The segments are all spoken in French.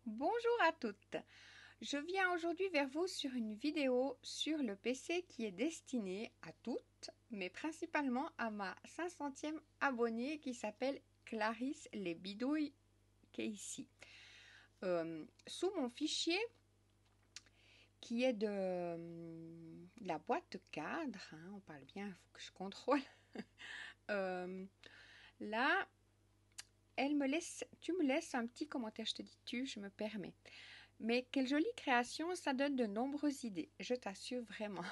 Bonjour à toutes. Je viens aujourd'hui vers vous sur une vidéo sur le PC qui est destinée à toutes, mais principalement à ma 500e abonnée qui s'appelle Clarisse les bidouilles qui est ici. Sous mon fichier qui est de la boîte cadre, hein, on parle bien, il faut que je contrôle. Euh, Là, tu me laisses un petit commentaire, je te dis tu, je me permets. Mais quelle jolie création, ça donne de nombreuses idées, je t'assure vraiment.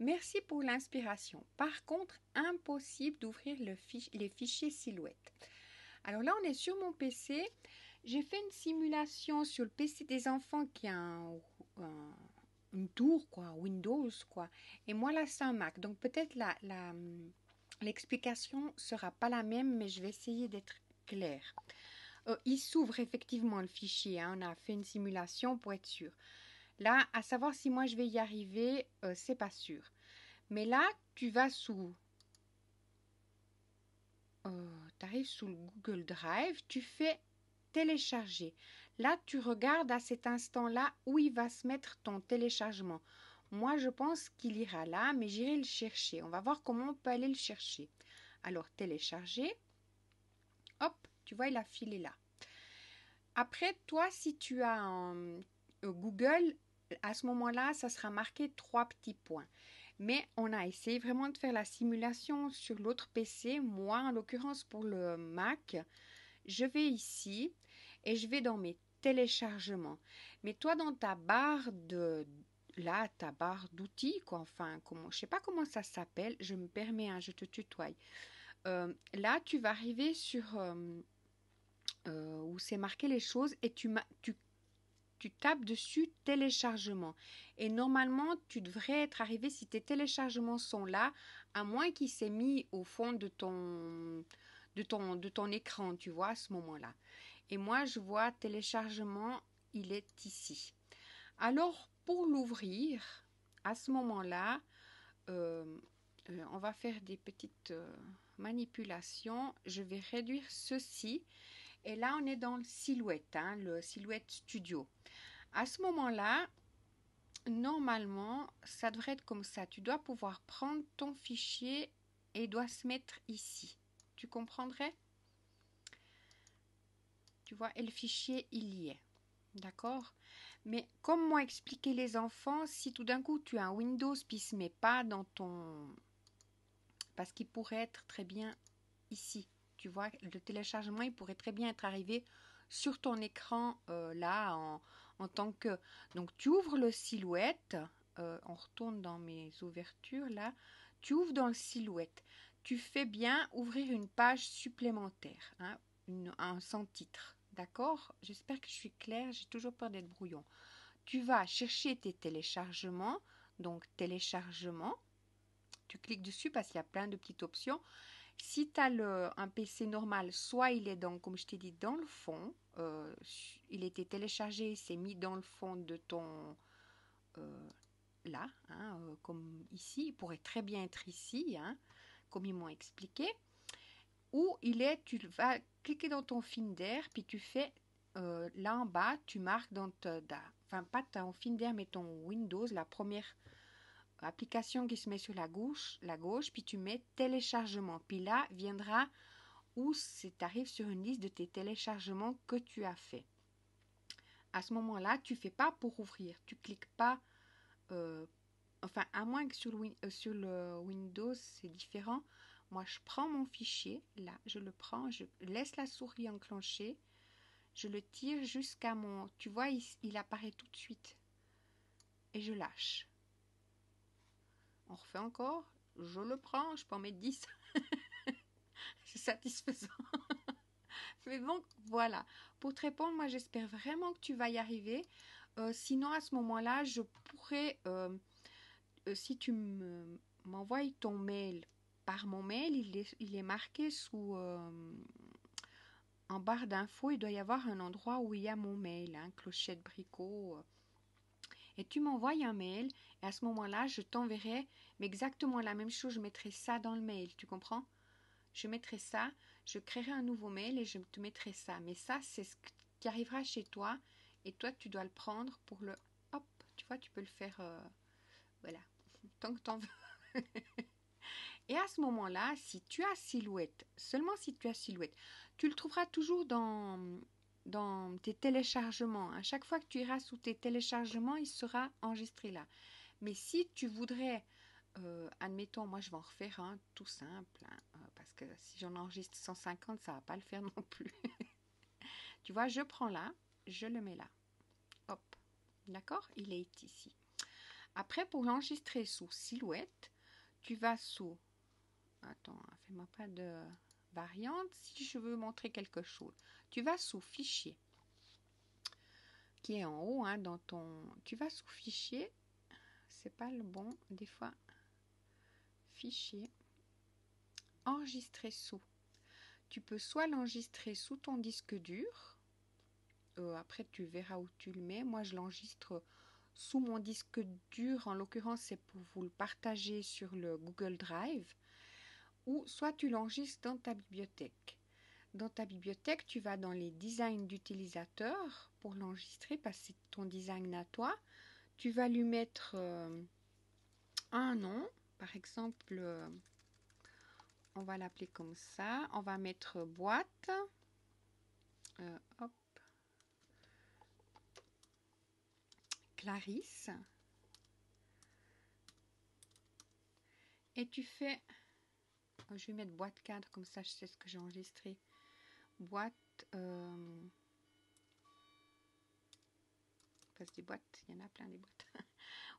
Merci pour l'inspiration. Par contre, impossible d'ouvrir les fichiers silhouettes. Alors là, on est sur mon PC. J'ai fait une simulation sur le PC des enfants qui a une tour, quoi, Windows, quoi. Et moi, là, c'est un Mac. Donc peut-être l'explication sera pas la même, mais je vais essayer d'être claire. Il s'ouvre effectivement le fichier, hein. On a fait une simulation pour être sûr. Là, à savoir si moi je vais y arriver, c'est pas sûr. Mais là, tu vas tu arrives sous le Google Drive, tu fais télécharger. Là, tu regardes à cet instant-là où il va se mettre ton téléchargement. Moi, je pense qu'il ira là, mais j'irai le chercher. On va voir comment on peut aller le chercher. Alors, télécharger. Hop, tu vois, il a filé là. Après, toi, si tu as un Google, à ce moment-là, ça sera marqué 3 petits points. Mais on a essayé vraiment de faire la simulation sur l'autre PC. Moi, en l'occurrence pour le Mac, je vais ici et je vais dans mes téléchargements. Mais toi, dans ta barre ta barre d'outils, quoi, enfin, je sais pas comment ça s'appelle, je me permets, hein, je te tutoie. Là, tu vas arriver sur où c'est marqué les choses et tu tapes dessus téléchargement. Et normalement, tu devrais être arrivé si tes téléchargements sont là, à moins qu'il s'est mis au fond de ton écran, tu vois, à ce moment-là. Et moi, je vois téléchargement, il est ici. Alors, pour l'ouvrir, à ce moment-là, euh, on va faire des petites manipulations. Je vais réduire ceci. Et là, on est dans le silhouette, hein, le silhouette studio. À ce moment-là, normalement, ça devrait être comme ça. Tu dois pouvoir prendre ton fichier et il doit se mettre ici. Tu comprendrais? Tu vois, et le fichier, il y est. D'accord? Mais comme moi expliquer les enfants, si tout d'un coup tu as un Windows puis il ne se met pas dans ton... Parce qu'il pourrait être très bien ici. Tu vois, le téléchargement, il pourrait très bien être arrivé sur ton écran là en tant que... Donc tu ouvres le silhouette, on retourne dans mes ouvertures là, tu ouvres dans le silhouette. Tu fais bien ouvrir une page supplémentaire, hein, un sans titre. D'accord? J'espère que je suis claire, j'ai toujours peur d'être brouillon. Tu vas chercher tes téléchargements, donc téléchargement, tu cliques dessus parce qu'il y a plein de petites options. Si tu as un PC normal, soit il est dans, comme je t'ai dit, dans le fond, il était téléchargé, c'est mis dans le fond de ton euh, là, hein, comme ici, il pourrait très bien être ici, hein, comme ils m'ont expliqué. Ou tu vas cliquer dans ton Finder, puis tu fais là en bas, tu marques enfin pas ton Finder, mais ton Windows, la première application qui se met sur la gauche, puis tu mets téléchargement. Puis là viendra où tu arrives sur une liste de tes téléchargements que tu as fait. À ce moment-là, tu ne fais pas pour ouvrir. Tu cliques pas, enfin à moins que sur le Windows c'est différent. Moi, je prends mon fichier, là, je le prends, je laisse la souris enclenchée, je le tire jusqu'à mon... Tu vois, il apparaît tout de suite. Et je lâche. On refait encore. Je le prends, je peux en mettre 10. C'est satisfaisant. Mais bon, voilà. Pour te répondre, moi, j'espère vraiment que tu vas y arriver. Sinon, à ce moment-là, je pourrais, si tu m'envoies ton mail par mon mail, il est marqué en barre d'infos, il doit y avoir un endroit où il y a mon mail, hein, Clochette Bricot. Et tu m'envoies un mail, et à ce moment-là, je t'enverrai mais exactement la même chose. Je mettrai ça dans le mail, tu comprends? Je mettrai ça, je créerai un nouveau mail et je te mettrai ça. Mais ça, c'est qui arrivera chez toi et toi tu dois le prendre pour le hop, tu vois, tu peux le faire voilà, tant que t'en veux. Et à ce moment-là, si tu as silhouette, seulement si tu as silhouette, tu le trouveras toujours dans tes téléchargements. À chaque fois que tu iras sous tes téléchargements, il sera enregistré là. Mais si tu voudrais, admettons, moi je vais en refaire un tout simple, hein, parce que si j'en enregistre 150, ça ne va pas le faire non plus. Tu vois, je prends là, je le mets là. Hop, d'accord? Il est ici. Après, pour l'enregistrer sous silhouette, tu vas sous... Attends, fais-moi pas de variante. Si je veux montrer quelque chose, tu vas sous fichier, qui est en haut, hein, dans ton... Tu vas sous fichier, c'est pas le bon, des fois. Fichier, enregistrer sous. Tu peux soit l'enregistrer sous ton disque dur, après tu verras où tu le mets. Moi je l'enregistre sous mon disque dur, en l'occurrence c'est pour vous le partager sur le Google Drive, ou soit tu l'enregistres dans ta bibliothèque. Dans ta bibliothèque, tu vas dans les designs d'utilisateur pour l'enregistrer parce que c'est ton design à toi. Tu vas lui mettre un nom, par exemple, on va l'appeler comme ça. On va mettre boîte. Hop. Clarisse. Et tu fais... Je vais mettre boîte cadre, comme ça je sais ce que j'ai enregistré. Boîte... parce que des boîtes, il y en a plein des boîtes.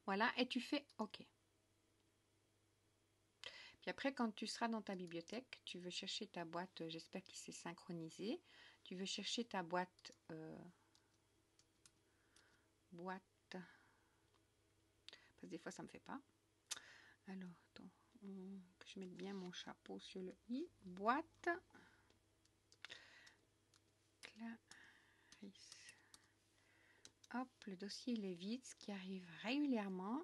Voilà, et tu fais OK. Puis après, quand tu seras dans ta bibliothèque, tu veux chercher ta boîte, j'espère qu'il s'est synchronisé. Tu veux chercher ta boîte... boîte... Parce que des fois, ça ne me fait pas. Alors, attends, que je mette bien mon chapeau sur le i. Boîte... Clarisse. Hop, le dossier il est vide, ce qui arrive régulièrement.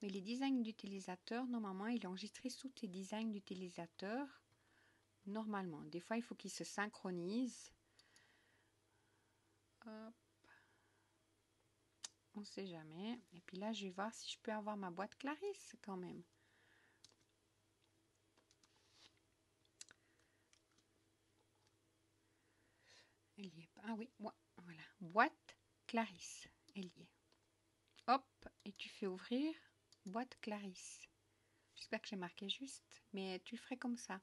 Mais les designs d'utilisateurs, normalement, il est enregistré sous tes designs d'utilisateurs. Normalement. Des fois, il faut qu'il se synchronise. Hop. On ne sait jamais. Et puis là, je vais voir si je peux avoir ma boîte Clarisse quand même. Elle y est pas. Ah oui, voilà. Boîte Clarisse. Elle y est. Hop, et tu fais ouvrir boîte Clarisse. J'espère que j'ai marqué juste, mais tu le ferais comme ça.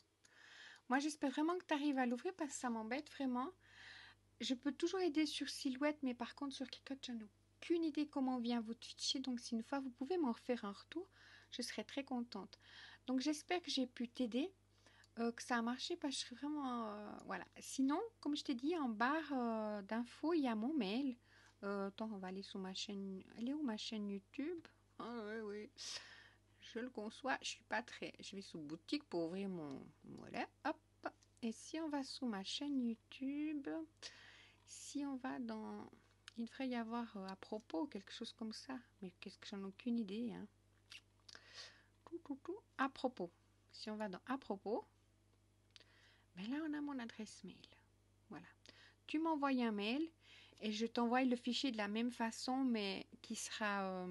Moi, j'espère vraiment que tu arrives à l'ouvrir parce que ça m'embête vraiment. Je peux toujours aider sur Silhouette, mais par contre, sur Cricut, je n'ai aucune idée comment vient votre fichier. Donc, si une fois, vous pouvez m'en refaire un retour, je serais très contente. Donc, j'espère que j'ai pu t'aider, que ça a marché, parce que je serais vraiment... voilà. Sinon, comme je t'ai dit, en barre d'infos, il y a mon mail. Attends, on va aller sur ma chaîne... Elle est où ma chaîne YouTube? Ah oui, oui. Je le conçois. Je suis pas très... Je vais sous boutique pour ouvrir mon... Voilà, hop. Et si on va sous ma chaîne YouTube... Si on va dans... Il devrait y avoir à propos, quelque chose comme ça. Mais qu'est-ce que j'en ai aucune idée. Hein. À propos. Si on va dans à propos, ben là on a mon adresse mail. Voilà. Tu m'envoies un mail et je t'envoie le fichier de la même façon, mais qui sera...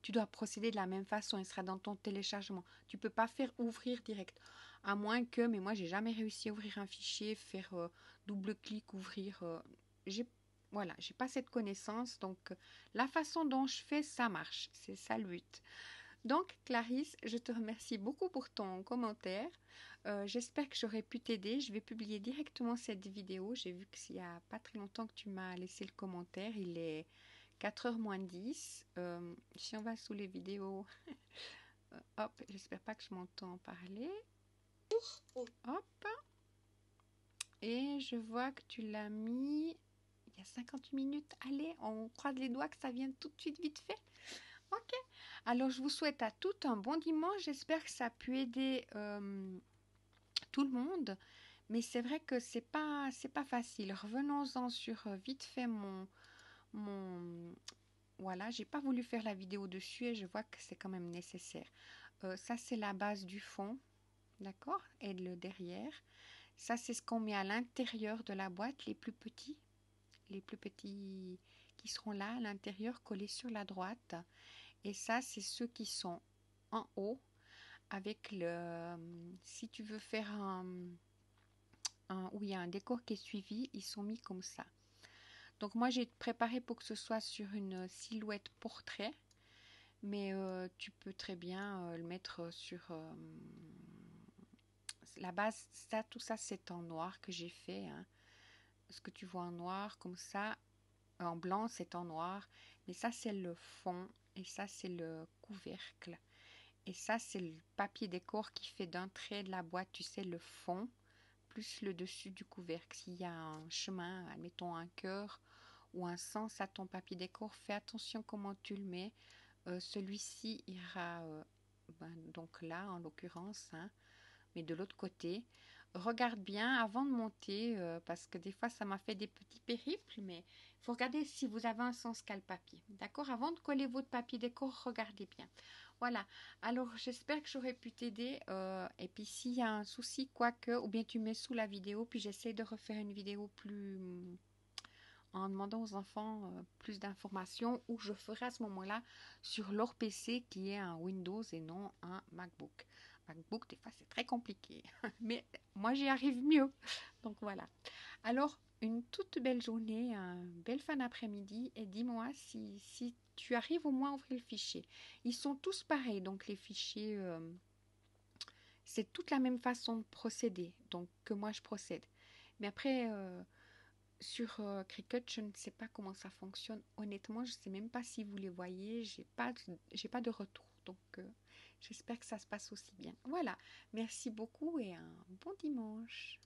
tu dois procéder de la même façon. Il sera dans ton téléchargement. Tu peux pas faire ouvrir direct. À moins que... Mais moi, j'ai jamais réussi à ouvrir un fichier, faire double-clic, ouvrir... Voilà, j'ai pas cette connaissance, donc la façon dont je fais, ça marche. C'est ça le but. Donc, Clarisse, je te remercie beaucoup pour ton commentaire. J'espère que j'aurai pu t'aider. Je vais publier directement cette vidéo. J'ai vu qu'il n'y a pas très longtemps que tu m'as laissé le commentaire. Il est 4h moins 10. Si on va sous les vidéos, hop, j'espère pas que je m'entends parler. Hop. Et je vois que tu l'as mis... Il y a 58 minutes. Allez, on croise les doigts que ça vienne tout de suite vite fait. Ok. Alors, je vous souhaite à tout un bon dimanche. J'espère que ça a pu aider tout le monde. Mais c'est vrai que c'est pas facile. Revenons-en sur vite fait mon... Voilà, j'ai pas voulu faire la vidéo dessus et je vois que c'est quand même nécessaire. Ça, c'est la base du fond. D'accord? Et le derrière. Ça, c'est ce qu'on met à l'intérieur de la boîte, les plus petits qui seront là à l'intérieur, collés sur la droite. Et ça, c'est ceux qui sont en haut avec le... Si tu veux faire où il y a un décor qui est suivi, ils sont mis comme ça. Donc moi, j'ai préparé pour que ce soit sur une silhouette portrait, mais tu peux très bien le mettre sur la base. Ça, tout ça, c'est en noir que j'ai fait, hein. Ce que tu vois en noir, comme ça, en blanc, c'est en noir. Mais ça, c'est le fond et ça, c'est le couvercle. Et ça, c'est le papier décor qui fait d'un trait de la boîte, tu sais, le fond, plus le dessus du couvercle. S'il y a un chemin, admettons un cœur ou un sens à ton papier décor, fais attention comment tu le mets. Celui-ci ira donc là, en l'occurrence, hein, mais de l'autre côté. Regarde bien avant de monter, parce que des fois, ça m'a fait des petits périples, mais il faut regarder si vous avez un sens cale-papier. D'accord? Avant de coller votre papier décor, regardez bien. Voilà. Alors, j'espère que j'aurais pu t'aider. Et puis, s'il y a un souci, quoique, ou bien tu mets sous la vidéo, puis j'essaie de refaire une vidéo plus en demandant aux enfants plus d'informations, ou je ferai à ce moment-là sur leur PC qui est un Windows et non un MacBook. MacBook, des fois, c'est très compliqué, mais moi, j'y arrive mieux. Donc voilà. Alors, une toute belle journée, un bel fin d'après-midi, et dis-moi si tu arrives au moins à ouvrir le fichier. Ils sont tous pareils, donc les fichiers, c'est toute la même façon de procéder, donc que moi je procède. Mais après, sur Cricut, je ne sais pas comment ça fonctionne. Honnêtement, je ne sais même pas si vous les voyez. J'ai pas de retour. Donc, j'espère que ça se passe aussi bien. Voilà. Merci beaucoup et un bon dimanche.